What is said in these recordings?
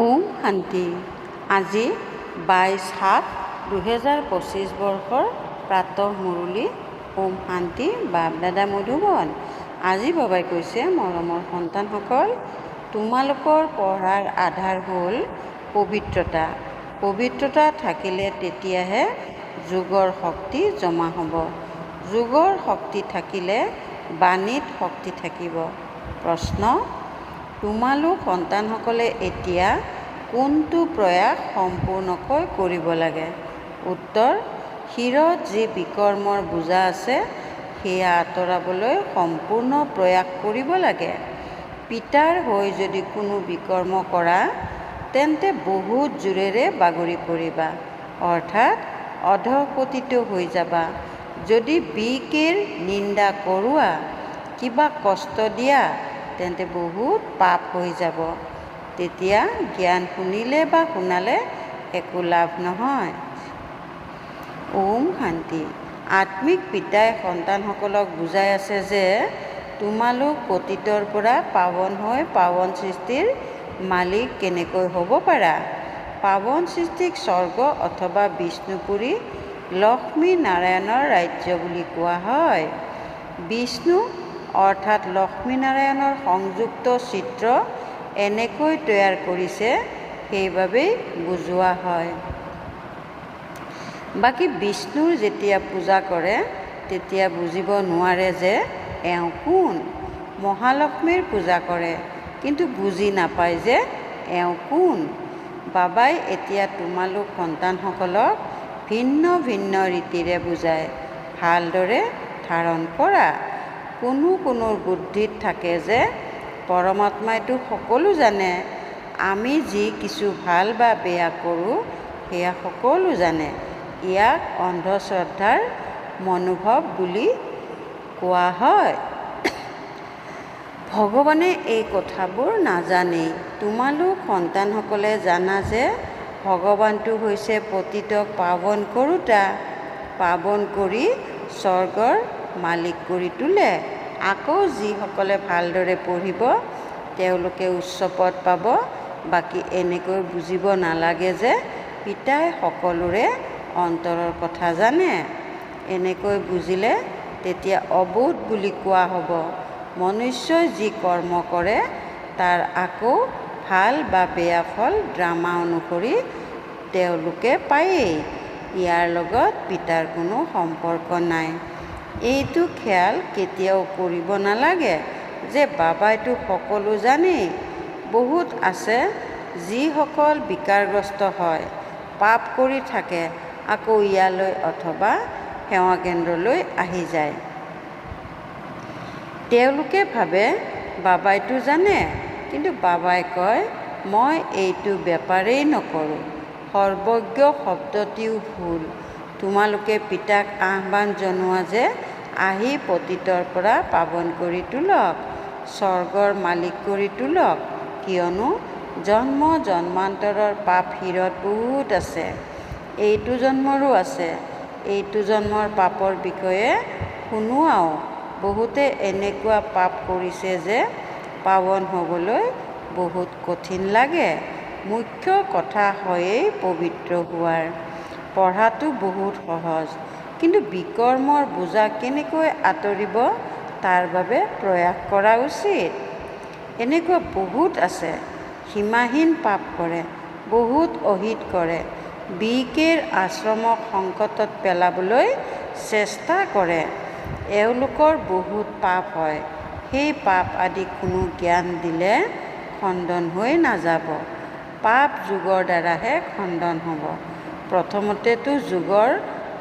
ওম শান্তি। আজি 22/7/2025 বৰ্ষৰ প্ৰাতঃ মুৰলী। ওম শান্তি। বাপ দাদা মধুবন। আজি বাবাই কৈছে, মৰমৰ সন্তানসকল, তোমালোকৰ পঢ়াৰ আধাৰ হ'ল পবিত্ৰতা। পবিত্ৰতা থাকিলে তেতিয়াহে যোগৰ শক্তি জমা হ'ব। যোগৰ শক্তি থাকিলে বাণীত শক্তি থাকিব। প্ৰশ্ন: তোমালোক সন্তানসকলে এতিয়া কোনটো প্ৰয়াস সম্পূৰ্ণকৈ কৰিব লাগে? উত্তৰ: শিৰত যি বিকৰ্মৰ বোজা আছে সেয়া আঁতৰাবলৈ সম্পূৰ্ণ প্ৰয়াস কৰিব লাগে। পিতাৰ হৈ যদি কোনো বিকৰ্ম কৰা তেন্তে বহুত জোৰেৰে বাগৰি পৰিবা, অৰ্থাৎ অধঃপতিত হৈ যাবা। যদি বিকেৰ নিন্দা কৰোৱা, কিবা কষ্ট দিয়া, তেন্তে বহুত পাপ হৈ যাব। তেতিয়া জ্ঞান শুনিলে বা শুনালে একো লাভ নহয়। ওম শান্তি। আত্মিক পিতাই সন্তানসকলক বুজাই আছে যে তোমালোক পতিতৰ পৰা পাৱন হৈ পাৱন সৃষ্টিৰ মালিক কেনেকৈ হ'ব পাৰা। পাৱন সৃষ্টিক স্বৰ্গ অথবা বিষ্ণুপুৰী লক্ষ্মী নাৰায়ণৰ ৰাজ্য বুলি কোৱা হয়। বিষ্ণু অৰ্থাৎ লক্ষ্মী নাৰায়ণৰ সংযুক্ত চিত্ৰ এনেকৈ তৈয়াৰ কৰিছে, সেইবাবেই বুজোৱা হয়। বাকী বিষ্ণুৰ যেতিয়া পূজা কৰে তেতিয়া বুজিব নোৱাৰে যে এওঁ কোন। মহালক্ষ্মীৰ পূজা কৰে কিন্তু বুজি নাপায় যে এওঁ কোন। বাবাই এতিয়া তোমালোক সন্তানসকলক ভিন্ন ভিন্ন ৰীতিৰে বুজায়। ভালদৰে ধাৰণ কৰা। কোনো বুদ্ধিত থাকে যে পৰমাত্মাইতো সকলো জানে। আমি যি কিছু ভাল বা বেয়া কৰোঁ সেয়া সকলো জানে। ইয়াক অন্ধশ্ৰদ্ধাৰ মনোভাৱ বুলি কোৱা হয়। ভগৱানে এই কথাবোৰ নাজানেই। তোমালোক সন্তানসকলে জানা যে ভগৱানটো হৈছে পতিতক পাৱন কৰোঁতা। পাৱন কৰি স্বৰ্গৰ মালিক কৰি তোলে। আকৌ যিসকলে ভালদৰে পঢ়িব তেওঁলোকে উচ্চ পদ পাব। বাকী এনেকৈ বুজিব নালাগে যে পিতাই সকলোৰে অন্তৰৰ কথা জানে। এনেকৈ বুজিলে তেতিয়া অবোধ বুলি কোৱা হ'ব। মনুষ্যই যি কৰ্ম কৰে তাৰ আকৌ ভাল বা বেয়া ফল ড্ৰামা অনুসৰি তেওঁলোকে পায়েই। ইয়াৰ লগত পিতাৰ কোনো সম্পৰ্ক নাই। এইটো খেয়াল কেতিয়াও কৰিব নালাগে যে বাবাইতো সকলো জানেই। বহুত আছে যিসকল বিকাৰগ্ৰস্ত হয়, পাপ কৰি থাকে, আকৌ ইয়ালৈ অথবা সেৱা কেন্দ্ৰলৈ আহি যায়। তেওঁলোকে ভাবে বাবাইতো জানে, কিন্তু বাবাই কয় মই এইটো বেপাৰেই নকৰোঁ। সৰ্বজ্ঞ শব্দটিও ভুল। তোমালোকে পিতাক আহ্বান জনোৱা যে আহি পতিতৰ পৰা পাৱন কৰি তোলক, স্বৰ্গৰ মালিক কৰি তোলক। কিয়নো জন্ম জন্মান্তৰৰ পাপ শিৰত বহুত আছে। এইটো জন্মৰো আছে। এইটো জন্মৰ পাপৰ বিষয়ে শুনোৱাও। বহুতে এনেকুৱা পাপ কৰিছে যে পাৱন হ'বলৈ বহুত কঠিন লাগে। মুখ্য কথা হয়েই পবিত্ৰ হোৱাৰ। পঢ়াটো বহুত সহজ, কিন্তু বিকৰ্মৰ বোজা কেনেকৈ আঁতৰিব তাৰ বাবে প্ৰয়াস কৰা উচিত। এনেকুৱা বহুত আছে সীমাহীন পাপ কৰে, বহুত অহিত কৰে, বিকেৰ আশ্ৰমক সংকটত পেলাবলৈ চেষ্টা কৰে। এওঁলোকৰ বহুত পাপ হয়। সেই পাপ আদি কোনো জ্ঞান দিলে খণ্ডন হৈ নাযাব। পাপ যোগৰ দ্বাৰাহে খণ্ডন হ'ব। প্ৰথমতেতো যোগৰ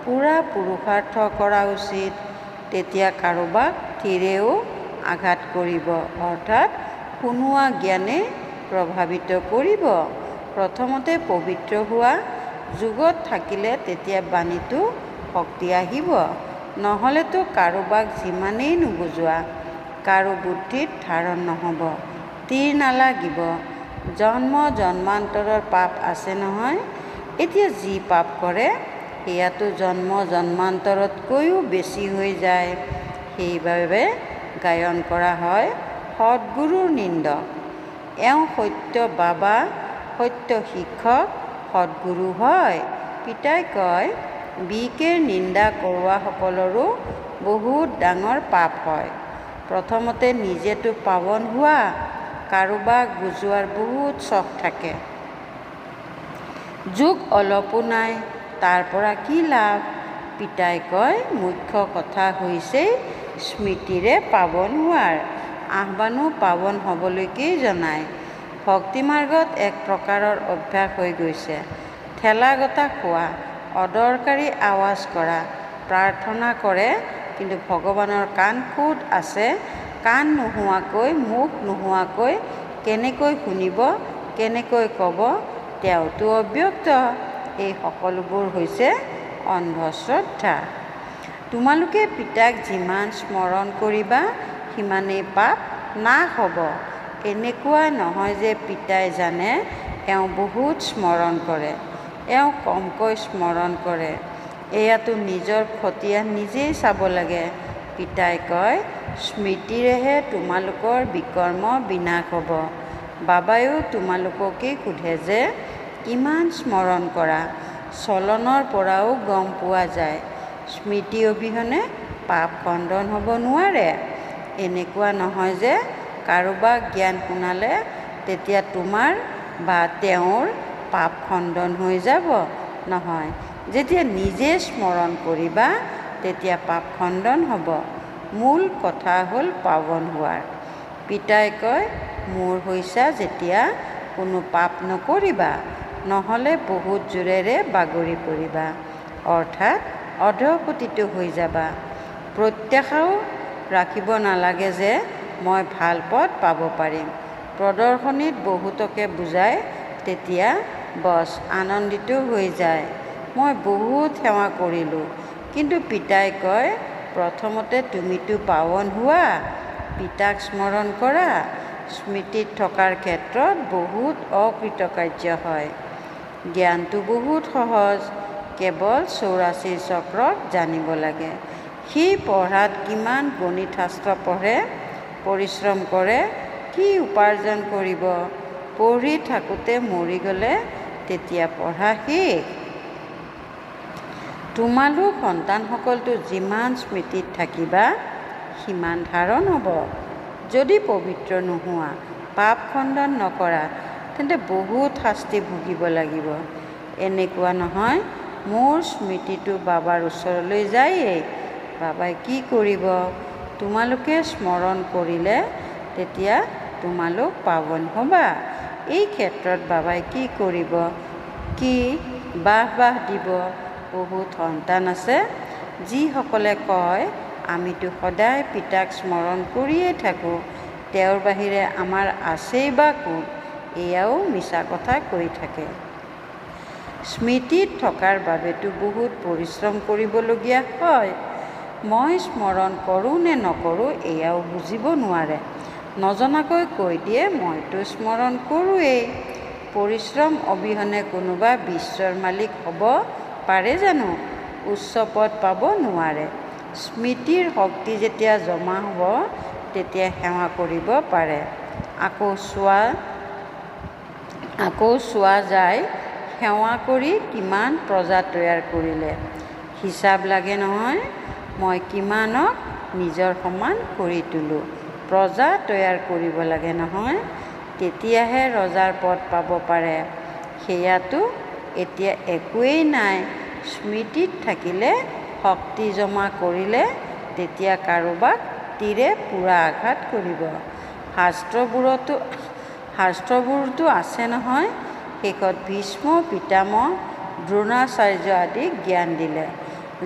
পূৰা পুৰুষাৰ্থ কৰা উচিত। তেতিয়া কাৰোবাক থিৰেও আঘাত কৰিব, অৰ্থাৎ শুনোৱা জ্ঞানে প্ৰভাৱিত কৰিব। প্ৰথমতে পবিত্ৰ হোৱা। যোগত থাকিলে তেতিয়া বাণীটো শক্তি আহিব। নহ'লেতো কাৰোবাক যিমানেই নুবুজোৱা, কাৰো বুদ্ধিত ধাৰণ নহ'ব, তীৰ নালাগিব। জন্ম জন্মান্তৰৰ পাপ আছে নহয়। এতিয়া যি পাপ কৰে সেয়াতো জন্ম জন্মান্তৰতকৈও বেছি হৈ যায়। সেইবাবে গায়ন কৰা হয় সদ্গুৰুৰ নিন্দক। এওঁ সত্য বাবা সত্য শিক্ষক সদ্গুৰু হয়। পিতাই কয়, বিকে নিন্দা কৰোৱাসকলৰো বহুত ডাঙৰ পাপ হয়। প্ৰথমতে নিজেতো পাৱন হোৱা, কাৰোবাক বুজোৱাৰ বহুত চখ থাকে। যোগ অলপো নাই, তাৰ পৰা কি লাভ? পিতাই কয়, মুখ্য কথা হৈছে স্মৃতিৰে পাৱন হোৱাৰ আহ্বানো পাৱন হ'বলৈকেই জনায়। ভক্তিমাৰ্গত এক প্ৰকাৰৰ অভ্যাস হৈ গৈছে। ঠেলা গটা খোৱা, অদৰকাৰী আৱাজ কৰা, প্ৰাৰ্থনা কৰে, কিন্তু ভগৱানৰ কাণ ক'ত আছে? কাণ নোহোৱাকৈ, মুখ নোহোৱাকৈ কেনেকৈ শুনিব, কেনেকৈ ক'ব? তেওঁতো অব্যক্ত। এই সকলোবোৰ হৈছে অন্ধশ্ৰদ্ধা। তোমালোকে পিতাক যিমান স্মৰণ কৰিবা সিমানেই পাপ নাশ হ'ব। এনেকুৱা নহয় যে পিতাই জানে এওঁ বহুত স্মৰণ কৰে, এওঁ কমকৈ স্মৰণ কৰে। এয়াতো নিজৰ খতিয়া নিজেই চাব লাগে। পিতাই কয়, স্মৃতিৰেহে তোমালোকৰ বিকৰ্ম বিনাশ হ'ব। বাবাইও তোমালোককেই সোধে যে কিমান স্মৰণ কৰা। চলনৰ পৰাও গম পোৱা যায়। স্মৃতি অবিহনে পাপ খণ্ডন হ'ব নোৱাৰে। এনেকুৱা নহয় যে কাৰোবাক জ্ঞান শুনালে তেতিয়া তোমাৰ বা তেওঁৰ পাপ খণ্ডন হৈ যাব। নহয়, যেতিয়া নিজে স্মৰণ কৰিবা তেতিয়া পাপ খণ্ডন হ'ব। মূল কথা হ'ল পাৱন হোৱাৰ। পিতাই কয়, মোৰ হৈছা যেতিয়া কোনো পাপ নকৰিবা, নহ'লে বহুত জোৰেৰে বাগৰি পৰিবা, অৰ্থাৎ অধঃপতিত হৈ যাবা। প্ৰত্যাশাও ৰাখিব নালাগে যে মই ভাল পথ পাব পাৰিম। প্ৰদৰ্শনীত বহুতকে বুজাই তেতিয়া বছ আনন্দিত হৈ যায়, মই বহুত সেৱা কৰিলোঁ। কিন্তু পিতাই কয়, প্ৰথমতে তুমিতো পাৱন হোৱা, পিতাক স্মৰণ কৰা। স্মৃতিত থকাৰ ক্ষেত্ৰত বহুত অকৃতকাৰ্য হয়। জ্ঞানটো বহুত সহজ, কেৱল 84 চক্ৰক জানিব লাগে। সি পঢ়াত কিমান গণিত শাস্ত্ৰ পঢ়ে, পৰিশ্ৰম কৰে, কি উপাৰ্জন কৰিব? পঢ়ি থাকোঁতে মৰি গ'লে তেতিয়া পঢ়া শেষ। তোমালোক সন্তানসকলতো যিমান স্মৃতিত থাকিবা সিমান ধাৰণ হ'ব। যদি পবিত্ৰ নোহোৱা, পাপ খণ্ডন নকৰা, তেন্তে বহুত শাস্তি ভুগিব লাগিব। এনেকুৱা নহয় মোৰ স্মৃতিটো বাবাৰ ওচৰলৈ যায়েই, বাবাই কি কৰিব? তোমালোকে স্মৰণ কৰিলে তেতিয়া তোমালোক পাৱন হ'বা। এই ক্ষেত্ৰত বাবাই কি কৰিব? কি বাহ দিব? বহুত সন্তান আছে যিসকলে কয়, আমিতো সদায় পিতাক স্মৰণ কৰিয়েই থাকোঁ, তেওঁৰ বাহিৰে আমাৰ আছেই বা কোন? এয়াও মিছা কথা কৈ থাকে। স্মৃতিত থকাৰ বাবেতো বহুত পৰিশ্ৰম কৰিবলগীয়া হয়। মই স্মৰণ কৰোঁ নে নকৰোঁ এয়াও বুজিব নোৱাৰে। নজনাকৈ কৈ দিয়ে মইতো স্মৰণ কৰোঁৱেই। পৰিশ্ৰম অবিহনে কোনোবা বিশ্বৰ মালিক হ'ব পাৰে জানো? উচ্চ পদ পাব নোৱাৰে। স্মৃতিৰ শক্তি যেতিয়া জমা হ'ব তেতিয়া সেৱা কৰিব পাৰে। আকৌ চোৱা যায় সেৱা কৰি কিমান প্ৰজা তৈয়াৰ কৰিলে। হিচাপ লাগে নহয়, মই কিমানক নিজৰ সমান কৰি তোলোঁ। প্ৰজা তৈয়াৰ কৰিব লাগে নহয়, তেতিয়াহে ৰজাৰ পদ পাব পাৰে। সেয়াতো এতিয়া একোৱেই নাই। স্মৃতিত থাকিলে, শক্তি জমা কৰিলে তেতিয়া কাৰোবাক তীৰে পূৰা আঘাত কৰিব। শাস্ত্ৰবোৰতো আছে নহয়, শেষত ভীষ্ম পিতামহ দ্ৰোণাচাৰ্য আদিক জ্ঞান দিলে।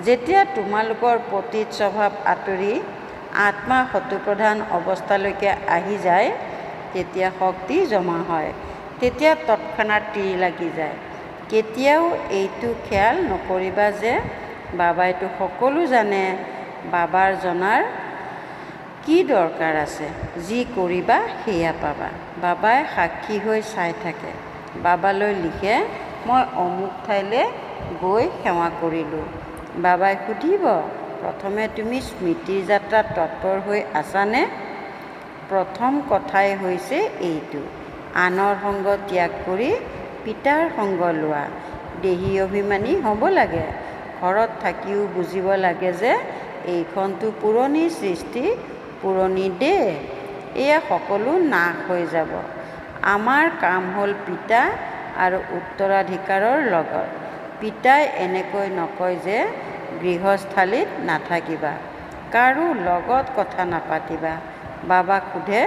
যেতিয়া তোমালোকৰ পতিত স্বভাৱ আঁতৰি আত্মা শতপ্ৰধান অৱস্থালৈকে আহি যায় তেতিয়া শক্তি জমা হয়, তেতিয়া তৎক্ষণাৎ তীৰ লাগি যায়। কেতিয়াও এইটো খেয়াল নকৰিবা যে বাবাইতো সকলো জানে, বাবাৰ জনাৰ কি দৰকাৰ আছে? যি কৰিবা সেয়া পাবা। বাবাই সাক্ষী হৈ চাই থাকে। বাবালৈ লিখে, মই অমুক ঠাইলৈ গৈ সেৱা কৰিলোঁ। বাবাই সুধিব, প্ৰথমে তুমি স্মৃতিৰ যাত্ৰাত তৎপৰ হৈ আছানে? প্ৰথম কথাই হৈছে এইটো, আনৰ সংগ ত্যাগ কৰি পিতাৰ সংগ লোৱা। দেহী অভিমানী হ'ব লাগে। ঘৰত থাকিও বুজিব লাগে যে এইখনটো পুৰণি সৃষ্টি, পুৰণি দেহ। এয়া সকলো নাশ হৈ যাব। আমাৰ কাম হ'ল পিতা আৰু উত্তৰাধিকাৰৰ লগত। পিতাই এনেকৈ নকয় যে গৃহস্থালীত নাথাকিবা, কাৰো লগত কথা নাপাতিবা। বাবাক সোধে,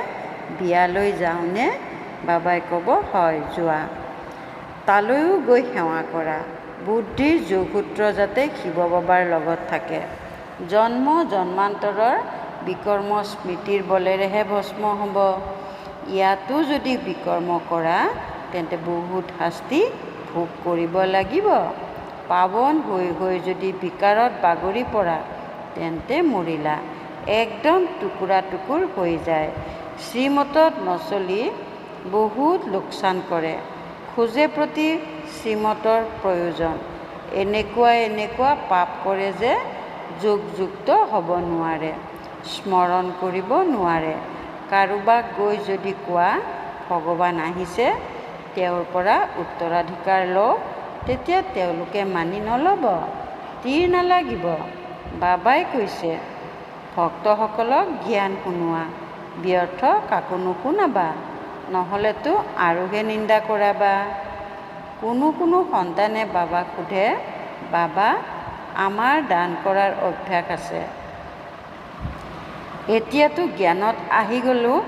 বিয়ালৈ যাওঁনে? বাবাই ক'ব, হয় যোৱা। তালৈও গৈ সেৱা কৰা। বুদ্ধিৰ যোগসূত্ৰ যাতে শিৱ বাবাৰ লগত থাকে। জন্ম জন্মান্তৰৰ বিকৰ্ম স্মৃতিৰ বলেৰেহে ভস্ম হ'ব। ইয়াতো যদি বিকৰ্ম কৰা তেন্তে বহুত শাস্তি ভোগ কৰিব লাগিব। পাৱন হৈ হৈ যদি বিকাৰত বাগৰি পৰা তেন্তে মৰিলা। একদম টুকুৰা টুকুৰ হৈ যায়। শ্ৰীমতত নচলি বহুত লোকচান কৰে। খোজে প্ৰতি শ্ৰীমতৰ প্ৰয়োজন। এনেকুৱা পাপ কৰে যে যোগযুক্ত হ'ব নোৱাৰে, স্মৰণ কৰিব নোৱাৰে। কাৰোবাক গৈ যদি কোৱা ভগৱান আহিছে, তেওঁৰ পৰা উত্তৰাধিকাৰ লওক, তেতিয়া তেওঁলোকে মানি নল'ব, তীৰ নালাগিব। বাবাই কৈছে, ভক্তসকলক জ্ঞান শুনোৱা, ব্যৰ্থ কাকো নুশুনাবা, নহ'লেতো আৰুহে নিন্দা কৰাবা। কোনো সন্তানে বাবাক সোধে, বাবা আমাৰ দান কৰাৰ অভ্যাস আছে, এতিয়াতো জ্ঞানত আহি গ'লোঁ,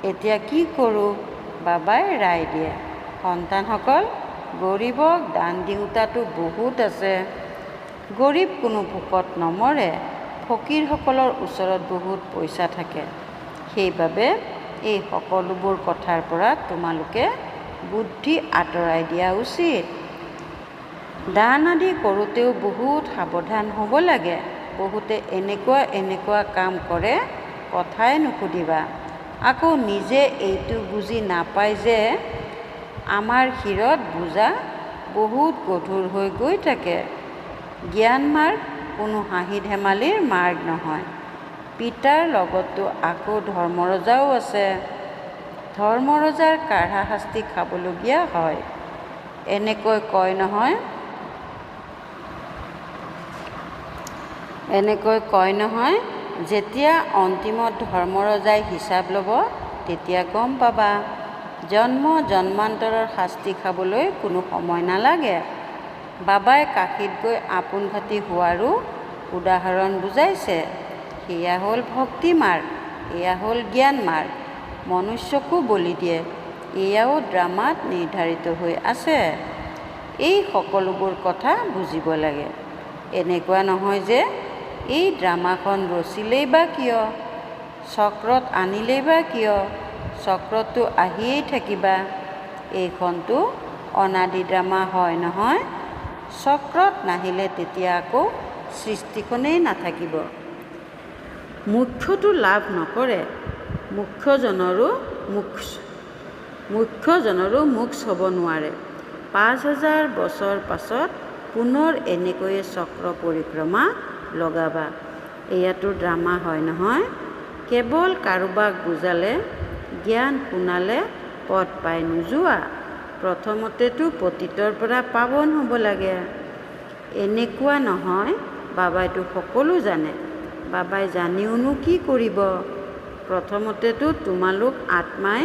এতিয়া কি কৰোঁ? বাবাই ৰায় দিয়ে, সন্তানসকল গৰীবক দান দিওঁতাতো বহুত আছে। গৰীব কোনো ভোকত নমৰে। ফকীৰসকলৰ ওচৰত বহুত পইচা থাকে। সেইবাবে এই সকলোবোৰ কথাৰ পৰা তোমালোকে বুদ্ধি আঁতৰাই দিয়া উচিত। দান আদি কৰোঁতেও বহুত সাৱধান হ'ব লাগে। বহুতে এনেকুৱা কাম কৰে, কথাই নুসুধিবা। আকৌ নিজে এইটো বুজি নাপায় যে আমাৰ শিৰত বোজা বহুত গধুৰ হৈ গৈ থাকে। জ্ঞান মাৰ্গ কোনো হাঁহি ধেমালিৰ মাৰ্গ নহয়। পিতাৰ লগততো আকৌ ধৰ্মৰজাও আছে। ধৰ্মৰজাৰ কাঢ়া শাস্তি খাবলগীয়া হয়। এনেকৈ কয় নহয়, যেতিয়া অন্তিমত ধৰ্মৰজাই হিচাপ ল'ব তেতিয়া গম পাবা। জন্ম জন্মান্তৰৰ শাস্তি খাবলৈ কোনো সময় নালাগে। বাবাই কাশীত গৈ আপোনঘাতী হোৱাৰো উদাহৰণ বুজাইছে। সেয়া হ'ল ভক্তি মাৰ্গ, এয়া হ'ল জ্ঞান মাৰ্গ। মনুষ্যকো বলি দিয়ে, এয়াও ড্ৰামাত নিৰ্ধাৰিত হৈ আছে। এই সকলোবোৰ কথা বুজিব লাগে। এনেকুৱা নহয় যে এই ড্ৰামাখন ৰচিলেই বা কিয়, চক্ৰত আনিলেই বা কিয়, চক্ৰততো আহিয়েই থাকিবা। এইখনতো অনাদি ড্ৰামা হয় নহয়। চক্ৰত নাহিলে তেতিয়া আকৌ সৃষ্টিখনেই নাথাকিব। মুখ্যটো লাভ নকৰে, মুখ্যজনৰো মোক্ষ হ'ব নোৱাৰে। ৫,০০০ বছৰ পাছত পুনৰ এনেকৈয়ে চক্ৰ পৰিক্ৰমা লগাবা। এয়াতো ড্ৰামা হয় নহয়। কেৱল কাৰোবাক বুজালে, জ্ঞান শুনালে পদ পাই নোযোৱা। প্ৰথমতেতো পতিতৰ পৰা পাৱন হ'ব লাগে। এনেকুৱা নহয় বাবাইতো সকলো জানে। বাবাই জানিওনো কি কৰিব? প্ৰথমতেতো তোমালোক আত্মাই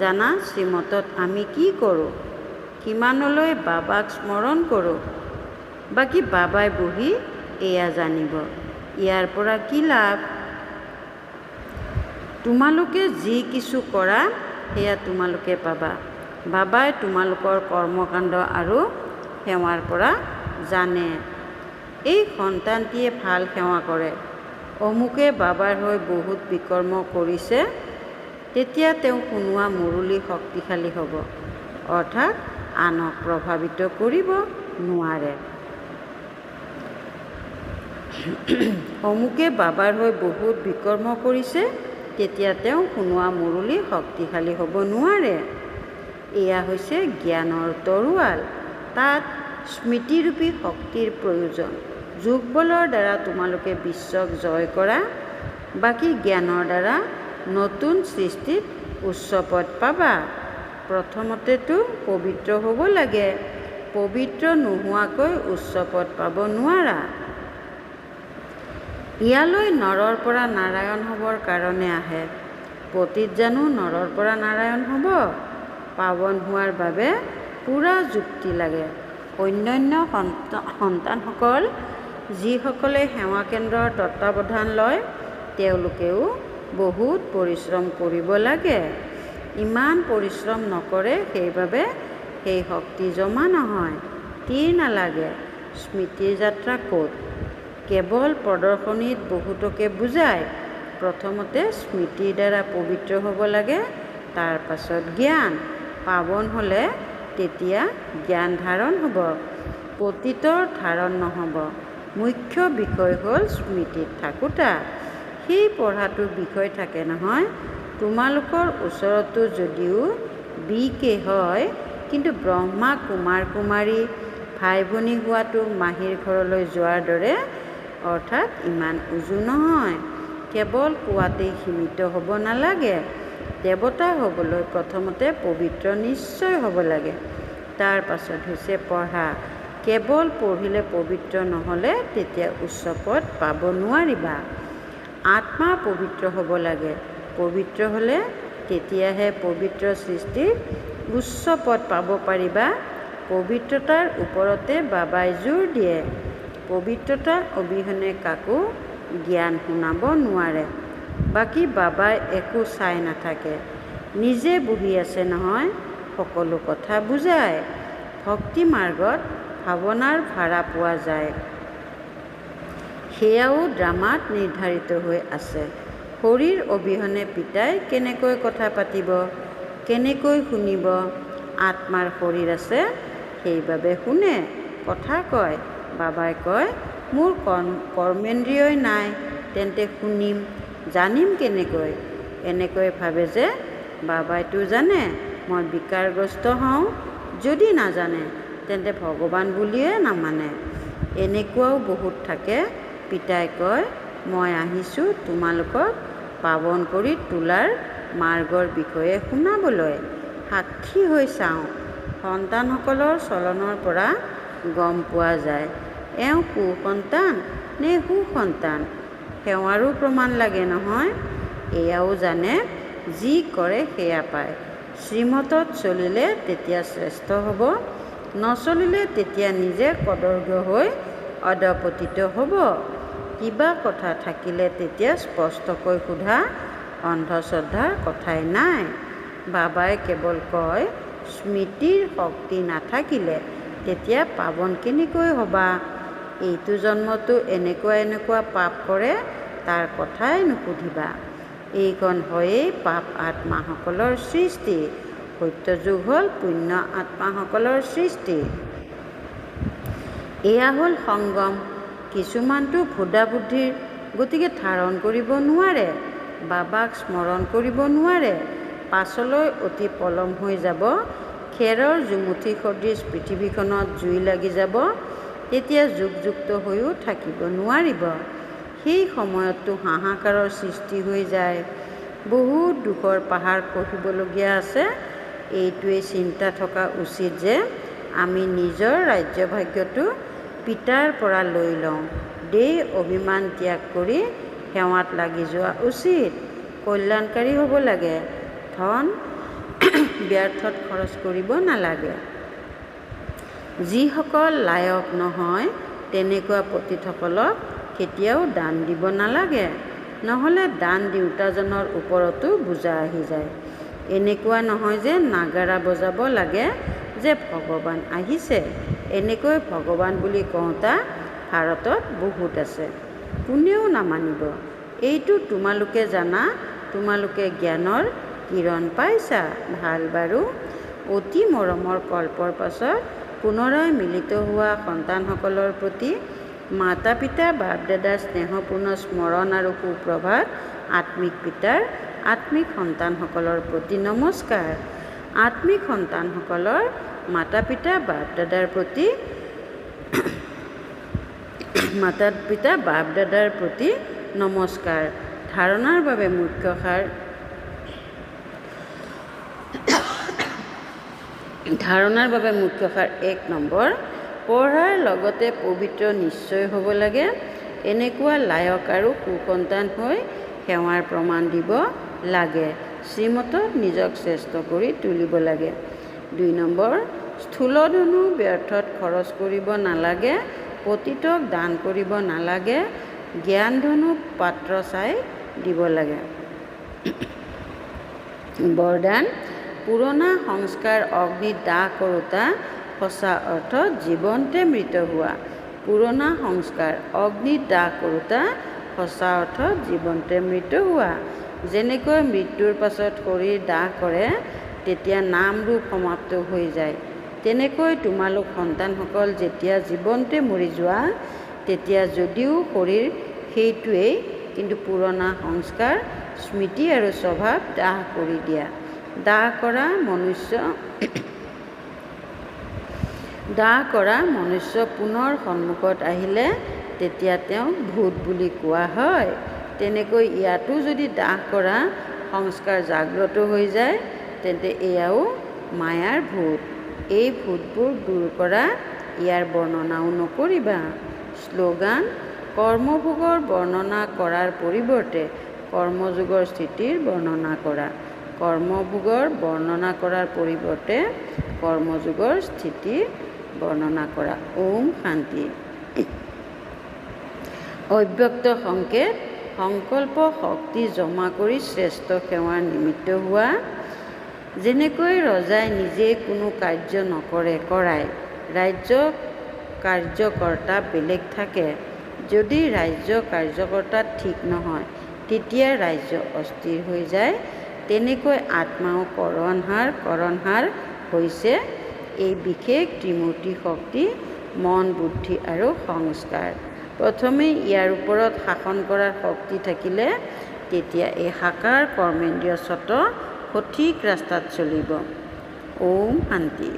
জানা শ্ৰীমতত আমি কি কৰোঁ, কিমানলৈ বাবাক স্মৰণ কৰোঁ। বাকী বাবাই বহি এয়া জানিব। ইয়াৰ পৰা কি লাভ? তোমালোকে যি কিছু কৰা সেয়া তোমালোকে পাবা। বাবাই তোমালোকৰ কৰ্মকাণ্ড আৰু সেৱাৰ পৰা জানে। এই সন্তানটিয়ে ভাল সেৱা কৰে, অমুকে বাবাৰ হৈ বহুত বিকৰ্ম কৰিছে, তেতিয়া তেওঁ শুনোৱা মুৰলী শক্তিশালী হ'ব, অৰ্থাৎ আনক প্ৰভাৱিত কৰিব নোৱাৰে। অমুকে বাবাৰ হৈ বহুত বিকৰ্ম কৰিছে, তেতিয়া তেওঁ শুনোৱা মুৰলী শক্তিশালী হ'ব নোৱাৰে। এয়া হৈছে জ্ঞানৰ তৰোৱাল। তাত স্মৃতিৰূপী শক্তিৰ প্ৰয়োজন। যোগবলৰ দ্বাৰা তোমালোকে বিশ্বক জয় কৰা, বাকী জ্ঞানৰ দ্বাৰা নতুন সৃষ্টিত উচ্চ পদ পাবা। প্ৰথমতেতো পবিত্ৰ হ'ব লাগে। পবিত্ৰ নোহোৱাকৈ উচ্চ পদ পাব নোৱাৰা। ইয়ালৈ নৰৰ পৰা নাৰায়ণ হ'বৰ কাৰণে আহে। পতিত জানো নৰৰ পৰা নাৰায়ণ হ'ব? পাৱন হোৱাৰ বাবে পূৰা যুক্তি লাগে। অন্যান্য সন্তানসকল যিসকলে সেৱা কেন্দ্ৰৰ তত্বাৱধান লয় তেওঁলোকেও বহুত পৰিশ্ৰম কৰিব লাগে। ইমান পৰিশ্ৰম নকৰে, সেইবাবে সেই শক্তি জমা নহয়। তীৰ নালাগে। স্মৃতিৰ যাত্ৰা ক'ত? কেৱল প্ৰদৰ্শনীত বহুতকে বুজায়। প্ৰথমতে স্মৃতিৰ দ্বাৰা পবিত্ৰ হ'ব লাগে, তাৰ পাছত জ্ঞান। পাৱন হ'লে তেতিয়া জ্ঞান ধাৰণ হ'ব, পতিতৰ ধাৰণ নহ'ব। মুখ্য বিষয় হ'ল স্মৃতিত থাকোঁতা। সেই পঢ়াটো বিষয় থাকে নহয়। তোমালোকৰ ওচৰতো যদিও BK হয়, কিন্তু ব্ৰহ্মা কুমাৰ কুমাৰী ভাই ভনী হোৱাটো মাহীৰ ঘৰলৈ যোৱাৰ দৰে, অৰ্থাৎ ইমান উজু নহয়। কেৱল কোৱাতেই সীমিত হ'ব নালাগে। দেৱতা হ'বলৈ প্ৰথমতে পবিত্ৰ নিশ্চয় হ'ব লাগে। তাৰ পাছত হৈছে পঢ়া। কেৱল পঢ়িলে পবিত্ৰ নহ'লে তেতিয়া উচ্চ পদ পাব নোৱাৰিবা। আত্মা পবিত্ৰ হ'ব লাগে। পবিত্ৰ হ'লে তেতিয়াহে পবিত্ৰ সৃষ্টিৰ উচ্চ পদ পাব পাৰিবা। পবিত্ৰতাৰ ওপৰতে বাবাই জোৰ দিয়ে। পবিত্ৰতা অবিহনে কাকো জ্ঞান শুনাব নোৱাৰে। বাকী বাবাই একো চাই নাথাকে, নিজে বহি আছে নহয়, সকলো কথা বুজায়। ভক্তি মাৰ্গত ভাৱনাৰ ভাড়া পোৱা যায়, সেয়াও ড্ৰামাত নিৰ্ধাৰিত হৈ আছে। শৰীৰ অবিহনে পিতাই কেনেকৈ কথা পাতিব, কেনেকৈ শুনিব? আত্মাৰ শৰীৰ আছে, সেইবাবে শুনে, কথা কয়। বাবাই কয়, মোৰ কৰ্মেন্দ্ৰিয়ই নাই, তেন্তে শুনিম, জানিম কেনেকৈ? এনেকৈ ভাবে যে বাবাইতো জানে মই বিকাৰগ্ৰস্ত হওঁ। যদি নাজানে তেন্তে ভগৱান বুলিয়ে নামানে। এনেকুৱাও বহুত থাকে। পিতাই কয়, মই আহিছোঁ তোমালোকক পাৱন কৰি তোলাৰ মাৰ্গৰ বিষয়ে শুনাবলৈ। সাক্ষী হৈ চাওঁ। সন্তানসকলৰ চলনৰ পৰা গম পোৱা যায় এওঁ কুসন্তান নে সুসন্তান। সেৱাৰো প্ৰমাণ লাগে নহয়। এয়াও জানে, যি কৰে সেয়া পায়। শ্ৰীমতত চলিলে তেতিয়া শ্ৰেষ্ঠ হ'ব, নচলিলে তেতিয়া নিজে কদৰ্য হৈ অধপতিত হ'ব। কিবা কথা থাকিলে তেতিয়া স্পষ্টকৈ সোধা, অন্ধশ্ৰদ্ধাৰ কথাই নাই। বাবাই কেৱল কয়, স্মৃতিৰ শক্তি নাথাকিলে তেতিয়া পাৱন কেনেকৈ হ'বা? এইটো জন্মতো এনেকুৱা এনেকুৱা পাপ কৰে, তাৰ কথাই নুসুধিবা। এইখন হয়েই পাপ আত্মাসকলৰ সৃষ্টি, সত্যযুগ হ'ল পুণ্য আত্মাসকলৰ সৃষ্টি। এয়া হ'ল সংগম। কিছুমানটো ভোদা বুদ্ধিৰ, গতিকে ধাৰণ কৰিব নোৱাৰে, বাবাক স্মৰণ কৰিব নোৱাৰে। পাছলৈ অতি পলম হৈ যাব। খেৰৰ জুমুঠি সদৃশ পৃথিৱীখনত জুই লাগি যাব, তেতিয়া যুগযুক্ত হৈও থাকিব নোৱাৰিব। সেই সময়ততো হাহাকাৰৰ সৃষ্টি হৈ যায়। বহুত দুখৰ পাহাৰ খহিবলগীয়া আছে। এইটোৱেই চিন্তা থকা উচিত যে আমি নিজৰ ৰাজ্যভাগ্যটো পিতাৰ পৰা লৈ লওঁ। দেহ অভিমান ত্যাগ কৰি সেৱাত লাগি যোৱা উচিত। কল্যাণকাৰী হ'ব লাগে। ধন ব্যৰ্থত খৰচ কৰিব নালাগে। যিসকল লায়ক নহয় তেনেকুৱা পতিতসকলক কেতিয়াও দান দিব নালাগে, নহ'লে দান দিওঁতাজনৰ ওপৰতো বোজা আহি যায়। এনেকুৱা নহয় যে নাগাৰা বজাব লাগে যে ভগৱান আহিছে। এনেকৈ ভগৱান বুলি কওঁতা ভাৰতত বহুত আছে, কোনেও নামানিব। এইটো তোমালোকে জানা, তোমালোকে জ্ঞানৰ কিৰণ পাইছা, ভাল বাৰু। অতি মৰমৰ কল্পৰ পাছত পুনৰাই মিলিত হোৱা সন্তানসকলৰ প্ৰতি মাতা পিতা বাপ দাদাৰ স্নেহপূৰ্ণ স্মৰণ আৰু সুপ্ৰভাত। আত্মিক পিতাৰ আত্মিক সন্তানসকলৰ প্ৰতি নমস্কাৰ। আত্মিক সন্তানসকলৰ মাতা পিতা বাপ দাদাৰ প্ৰতি নমস্কাৰ। ধাৰণাৰ বাবে মুখ্য সাৰ ধাৰণাৰ বাবে মুখ্য সাৰ 1 নম্বৰ, পঢ়াৰ লগতে পবিত্ৰ নিশ্চয় হ'ব লাগে। এনেকুৱা লায়ক আৰু সুসন্তান হৈ সেৱাৰ প্ৰমাণ দিব লাগে। শ্ৰীমতত নিজক শ্ৰেষ্ঠ কৰি তুলিব লাগে। 2 নম্বৰ, স্থূল ধনো ব্যৰ্থত খৰচ কৰিব নালাগে। পতিতক দান কৰিব নালাগে। জ্ঞান ধনো পাত্ৰ চাই দিব লাগে। বৰদান, পুৰণা সংস্কাৰ অগ্নিত দাহ কৰোঁতা, সঁচা অৰ্থত জীৱন্তে মৃত হোৱা। পুৰণা সংস্কাৰ অগ্নিত দাহ কৰোঁতা, সঁচা অৰ্থত জীৱন্তে মৃত হোৱা। যেনেকৈ মৃত্যুৰ পাছত শৰীৰ দাহ কৰে তেতিয়া নাম ৰূপ সমাপ্ত হৈ যায়, তেনেকৈ তোমালোক সন্তানসকল যেতিয়া জীৱন্তে মৰি যোৱা তেতিয়া যদিও শৰীৰ সেইটোৱেই, কিন্তু পুৰণা সংস্কাৰ, স্মৃতি আৰু স্বভাৱ দাহ কৰি দিয়া। দাহ কৰা মনুষ্য পুনৰ সন্মুখত আহিলে তেতিয়া তেওঁক ভূত বুলি কোৱা হয়। তেনেকৈ ইয়াতো যদি দাহ কৰা সংস্কাৰ জাগ্ৰত হৈ যায় তেন্তে এয়াও মায়াৰ ভূত। এই ভূতবোৰ দূৰ কৰা, ইয়াৰ বৰ্ণনাও নকৰিবা। শ্লোগান, কৰ্মভোগৰ বৰ্ণনা কৰাৰ পৰিৱৰ্তে কৰ্মযোগৰ স্থিতিৰ বৰ্ণনা কৰা। কৰ্মভোগৰ বৰ্ণনা কৰাৰ পৰিৱৰ্তে কৰ্মযোগৰ স্থিতিৰ বৰ্ণনা কৰা। ওম শান্তি। অব্যক্ত সংকেত, সংকল্প শক্তি জমা কৰি শ্ৰেষ্ঠ সেৱাৰ নিমিত্ত হোৱা। যেনেকৈ ৰজাই নিজে কোনো কাৰ্য নকৰে, কৰায়। ৰাজ্য কাৰ্যকৰ্তা বেলেগ থাকে। যদি ৰাজ্য কাৰ্যকৰ্তা ঠিক নহয় তেতিয়া ৰাজ্য অস্থিৰ হৈ যায়। তেনেকৈ আত্মাও কৰণহাৰ হৈছে এই বিশেষ ত্ৰিমূৰ্তি শক্তি, মন, বুদ্ধি আৰু সংস্কাৰ। প্ৰথমে ইয়াৰ ওপৰত শাসন কৰাৰ শক্তি থাকিলে তেতিয়া এই সাকাৰ কৰ্মেন্দ্ৰিয় স্বত সঠিক ৰাস্তাত চলিব। ওম শান্তি।